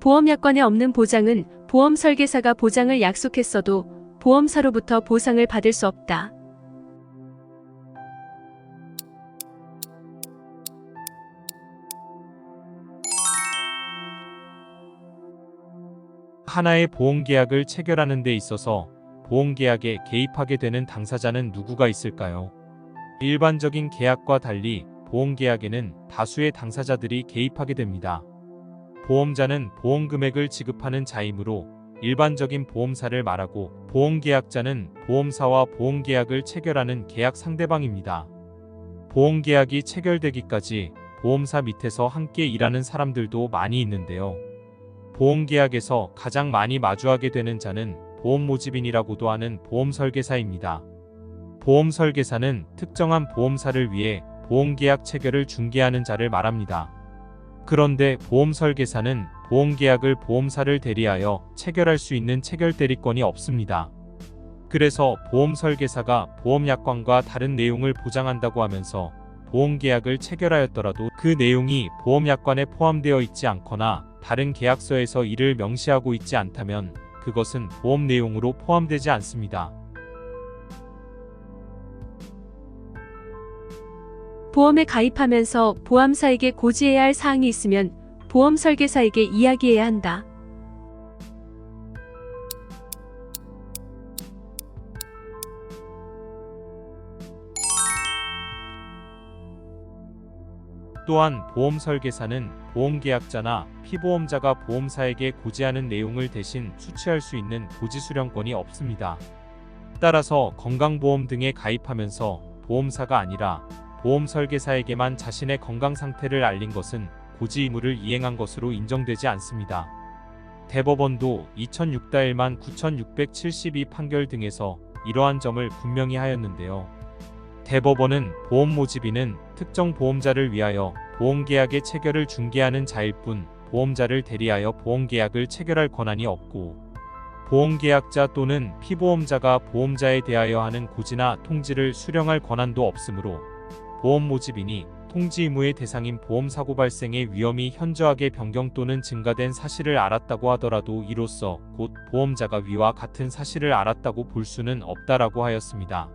보험약관에 없는 보장은 보험 설계사가 보장을 약속했어도 보험사로부터 보상을 받을 수 없다. 하나의 보험계약을 체결하는 데 있어서 보험계약에 개입하게 되는 당사자는 누구가 있을까요? 일반적인 계약과 달리 보험계약에는 다수의 당사자들이 개입하게 됩니다. 보험자는 보험금액을 지급하는 자이므로 일반적인 보험사를 말하고, 보험계약자는 보험사와 보험계약을 체결하는 계약 상대방입니다. 보험계약이 체결되기까지 보험사 밑에서 함께 일하는 사람들도 많이 있는데요. 보험계약에서 가장 많이 마주하게 되는 자는 보험모집인이라고도 하는 보험설계사입니다. 보험설계사는 특정한 보험사를 위해 보험계약 체결을 중개하는 자를 말합니다. 그런데 보험설계사는 보험계약을 보험사를 대리하여 체결할 수 있는 체결대리권이 없습니다. 그래서 보험설계사가 보험약관과 다른 내용을 보장한다고 하면서 보험계약을 체결하였더라도 그 내용이 보험약관에 포함되어 있지 않거나 다른 계약서에서 이를 명시하고 있지 않다면 그것은 보험 내용으로 포함되지 않습니다. 보험에 가입하면서 보험사에게 고지해야 할 사항이 있으면 보험 설계사에게 이야기해야 한다. 또한 보험 설계사는 보험계약자나 피보험자가 보험사에게 고지하는 내용을 대신 수취할 수 있는 고지 수령권이 없습니다. 따라서 건강보험 등에 가입하면서 보험사가 아니라 보험 설계사에게만 자신의 건강 상태를 알린 것은 고지 의무를 이행한 것으로 인정되지 않습니다. 대법원도 2006-9672 판결 등에서 이러한 점을 분명히 하였는데요. 대법원은 보험모집인은 특정 보험자를 위하여 보험계약의 체결을 중개하는 자일 뿐 보험자를 대리하여 보험계약을 체결할 권한이 없고, 보험계약자 또는 피보험자가 보험자에 대하여 하는 고지나 통지를 수령할 권한도 없으므로 보험모집인이 통지 의무의 대상인 보험사고 발생의 위험이 현저하게 변경 또는 증가된 사실을 알았다고 하더라도 이로써 곧 보험자가 위와 같은 사실을 알았다고 볼 수는 없다라고 하였습니다.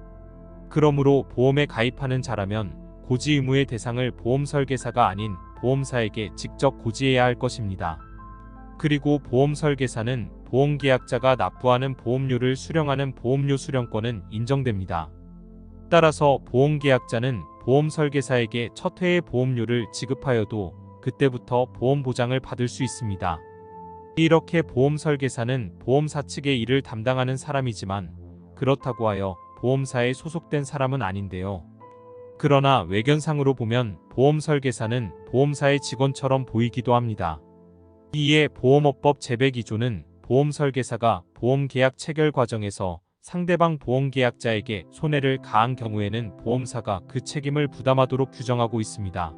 그러므로 보험에 가입하는 자라면 고지 의무의 대상을 보험설계사가 아닌 보험사에게 직접 고지해야 할 것입니다. 그리고 보험설계사는 보험계약자가 납부하는 보험료를 수령하는 보험료 수령권은 인정됩니다. 따라서 보험계약자는 보험설계사에게 첫 해의 보험료를 지급하여도 그때부터 보험보장을 받을 수 있습니다. 이렇게 보험설계사는 보험사 측의 일을 담당하는 사람이지만 그렇다고 하여 보험사에 소속된 사람은 아닌데요. 그러나 외견상으로 보면 보험설계사는 보험사의 직원처럼 보이기도 합니다. 이에 보험업법 제102조는 보험설계사가 보험계약 체결 과정에서 상대방 보험계약자에게 손해를 가한 경우에는 보험사가 그 책임을 부담하도록 규정하고 있습니다.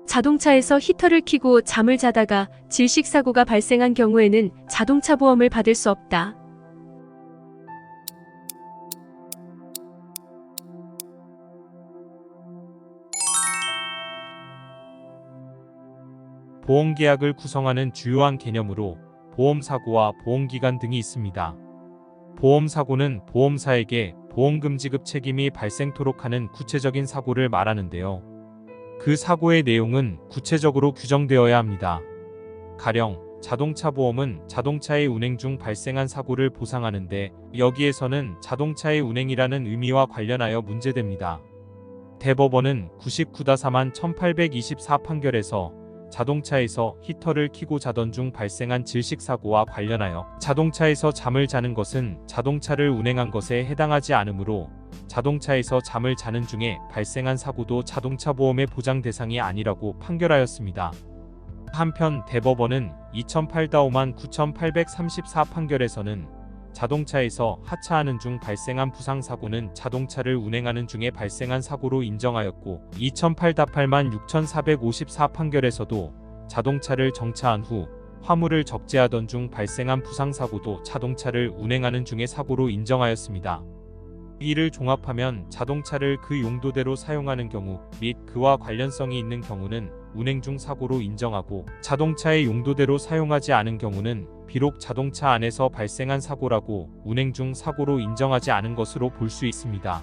자동차에서 히터를 켜고 잠을 자다가 질식사고가 발생한 경우에는 자동차 보험을 받을 수 없다. 보험계약을 구성하는 주요한 개념으로 보험사고와 보험기간 등이 있습니다. 보험사고는 보험사에게 보험금 지급 책임이 발생토록 하는 구체적인 사고를 말하는데요. 그 사고의 내용은 구체적으로 규정되어야 합니다. 가령 자동차 보험은 자동차의 운행 중 발생한 사고를 보상하는데 여기에서는 자동차의 운행이라는 의미와 관련하여 문제됩니다. 대법원은 99-1824 판결에서 자동차에서 히터를 켜고 자던 중 발생한 질식사고와 관련하여 자동차에서 잠을 자는 것은 자동차를 운행한 것에 해당하지 않으므로 자동차에서 잠을 자는 중에 발생한 사고도 자동차 보험의 보장 대상이 아니라고 판결하였습니다. 한편 대법원은 2008-59834 판결에서는 자동차에서 하차하는 중 발생한 부상사고는 자동차를 운행하는 중에 발생한 사고로 인정하였고, 2008-86454 판결에서도 자동차를 정차한 후 화물을 적재하던 중 발생한 부상사고도 자동차를 운행하는 중의 사고로 인정하였습니다. 이를 종합하면 자동차를 그 용도대로 사용하는 경우 및 그와 관련성이 있는 경우는 운행 중 사고로 인정하고, 자동차의 용도대로 사용하지 않은 경우는 비록 자동차 안에서 발생한 사고라고 운행 중 사고로 인정하지 않은 것으로 볼 수 있습니다.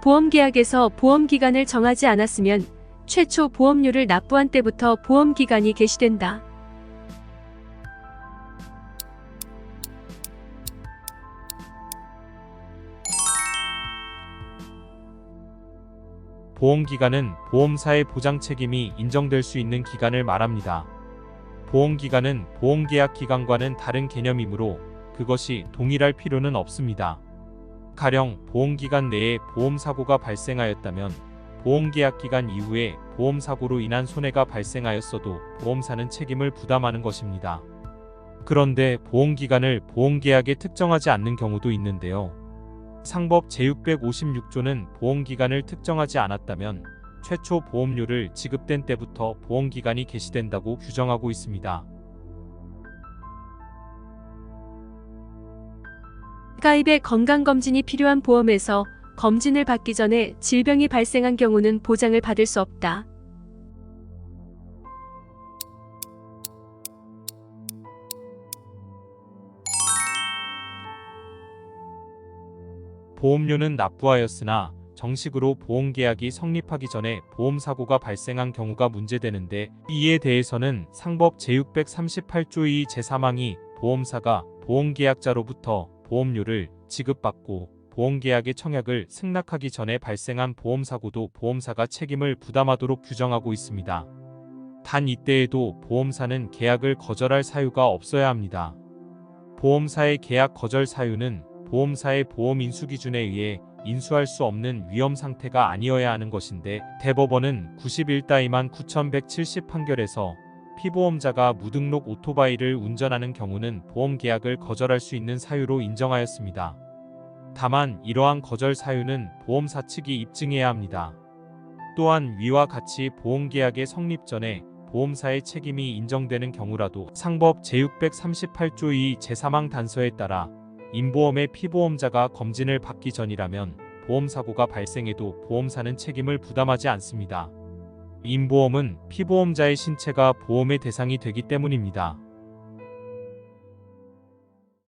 보험계약에서 보험기간을 정하지 않았으면 최초 보험료를 납부한 때부터 보험기간이 개시된다. 보험기간은 보험사의 보장 책임이 인정될 수 있는 기간을 말합니다. 보험기간은 보험계약 기간과는 다른 개념이므로 그것이 동일할 필요는 없습니다. 가령 보험기간 내에 보험사고가 발생하였다면 보험계약 기간 이후에 보험사고로 인한 손해가 발생하였어도 보험사는 책임을 부담하는 것입니다. 그런데 보험기간을 보험계약에 특정하지 않는 경우도 있는데요. 상법 제656조는 보험기간을 특정하지 않았다면 최초 보험료를 지급된 때부터 보험기간이 개시된다고 규정하고 있습니다. 가입에 건강검진이 필요한 보험에서 검진을 받기 전에 질병이 발생한 경우는 보장을 받을 수 없다. 보험료는 납부하였으나 정식으로 보험계약이 성립하기 전에 보험사고가 발생한 경우가 문제되는데, 이에 대해서는 상법 제638조 2 제3항이 보험사가 보험계약자로부터 보험료를 지급받고 보험계약의 청약을 승낙하기 전에 발생한 보험사고도 보험사가 책임을 부담하도록 규정하고 있습니다. 단 이때에도 보험사는 계약을 거절할 사유가 없어야 합니다. 보험사의 계약 거절 사유는 보험사의 보험 인수 기준에 의해 인수할 수 없는 위험 상태가 아니어야 하는 것인데, 대법원은 91-9170 판결에서 피보험자가 무등록 오토바이를 운전하는 경우는 보험계약을 거절할 수 있는 사유로 인정하였습니다. 다만 이러한 거절 사유는 보험사 측이 입증해야 합니다. 또한 위와 같이 보험계약의 성립 전에 보험사의 책임이 인정되는 경우라도 상법 제638조 2 제3항 단서에 따라 인보험의 피보험자가 검진을 받기 전이라면 보험사고가 발생해도 보험사는 책임을 부담하지 않습니다. 인보험은 피보험자의 신체가 보험의 대상이 되기 때문입니다.